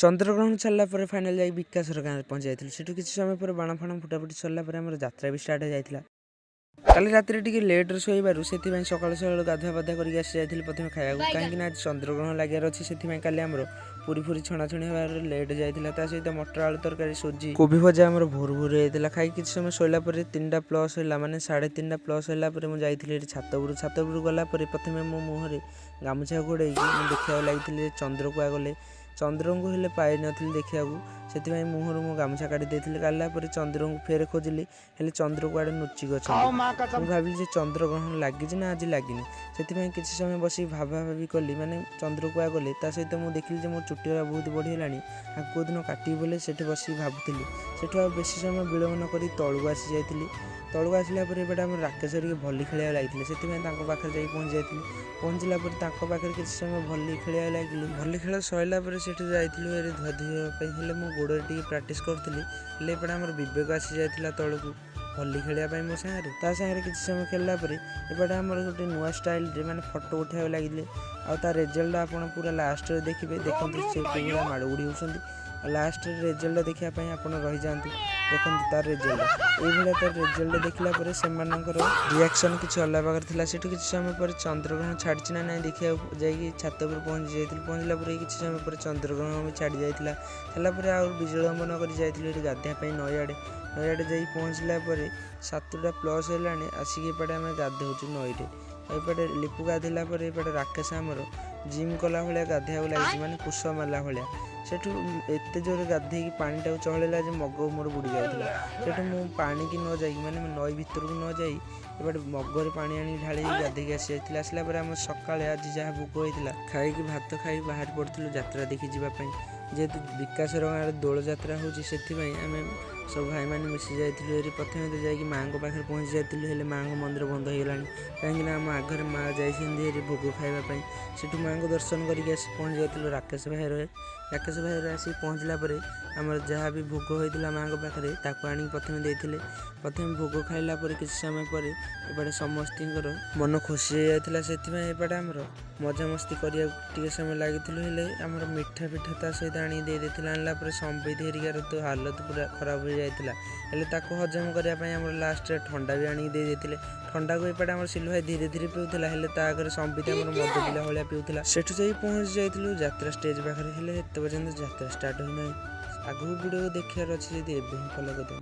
चंद्रग्रहण सरला फाइनाल जाई विकासर गाँव पहुँच जाइलु। सेठू किसी समय पर बाण फाण फुटाफुटी सरला आम यात्रा भी स्टार्ट हो जाता। काली रात लेट्रे शोबार से सकाल सकाल गाधुआ पाधुआ करके आसी जाइए प्रथम खाया कहीं आज चंद्रग्रहण लगे अच्छे से काली पूरी पूरी छणाछुणी होबार लेट जाता सहित मटर आलू तरकारी सूजी कोबी भजा आम भोर भोर होता खाई किसी समय शोला 3टा प्लस है माने 3:30 प्लस है मुझे छात उपरू गला प्रथम मो मुहर गामुछा घोड़े देखा लगी चंद्र को गले चंद्र को हेल्ले पाई नी देखा से मुहर मो गामुछा काढ़ी काढ़ला चंद्र को फेर खोजिली हेल्ले चंद्र को आड़े नुचिक अच्छा भाविली चंद्रग्रहण लगी ना आज लगिनी से किसी समय बस भावा भावी कली माने चंद्र को गले सहित मुझे देखिली मो चुटीरा बहुत बढ़ीगला कौ दिन काटी बोले से बस भावुली से बेसी समय विलम्ब नक तलू आसी जाइली तलू आसला आम राकेश भली खेल लगी से पाखे जा पहुँच जाइली पहुँचला पाखे किसी समय भली खेल लगे भली खेल सरला जाइलु धुआधुआई मो गोड़े टी प्राक्ट करी आम विवेक आसी जाता तलू भली खेलने मो सागर किसी समय खेलला एपटे आम गोटे नुआ स्टाइल मैंने फटो उठा लगे आ रिजल्ट आप पूरा लास्ट देखिए देखते से कौन माड़ उड़ी होती लास्ट रिजल्ट देखापी आप रही जाती देखते तार रिजल्ट ये तार रिजल्ट देखला से रिएक्शन किसी अलग पाखे से किसी समय पर चंद्रग्रहण छाड़ी ना ना देखा जा छात पर पहुँची जाइए पहुँचला किसी समय पर चंद्रग्रहण भी छाड़ी जाता सारापर आ विलम्ब नक जाइए गाधेवाई नईआड़े नईआड़े जा पहुँचला 7टा प्लस है आसिक एपटे आम गाधौचु नईरे एपटे लिपु गाधेला एपटे राकेश आमर जिम कला भाया गाधेवा लगी माने कुश मारला भाया सेठू एत जोर गाधे पाटा चहला मग मोर बुड़ी जाता सेठू मु पानी की न जाई माने नई भितर को न जाई एपटे मगर पानी आनी ढाली गाधे आसी जाइए आसला आम सका आज जहाँ भोक होता खाई भात खाई बाहर पड़ू यात्रा देखी जावाई जेहेतु विकासर गाँव दोल यात्रा होती आम सब भाई मैंने मिसी जाइलु प्रथम तो जाकि माँ पाखे पहुँची जाइलु माँ मंदिर बंद हो गलानी कहीं आम आगे माँ जाइए भोग खावाई से माँ को दर्शन करके पहुँच जाइलु राकेश भाई आसिक पहुँचला आमर जहाँ भी भोग होता माँ पाखे आनी प्रथम देते प्रथम भोग खाइला किसी समय पर एपटे समस्त मन खुशी जाता से एपटे आमर मजामस्ती करने समय लगी आमर मिठा पिठा सहित आनी देते आनला संबित हेरिकार तो हालत पूरा खराब हो जाता हजम करने लास्ट ठंडा भी आनी देते ठंडा को एपटे आम सिलु भाई धीरे धीरे पीऊला आगे संबित मद पिला भाया पीऊला सेठू जा पहुँच जाइलु यात्रा स्टेज पाखे एत पर्यंत यात्रा स्टार्ट होना आगू वीडियो देखार अच्छे फलो कर दिखाँ।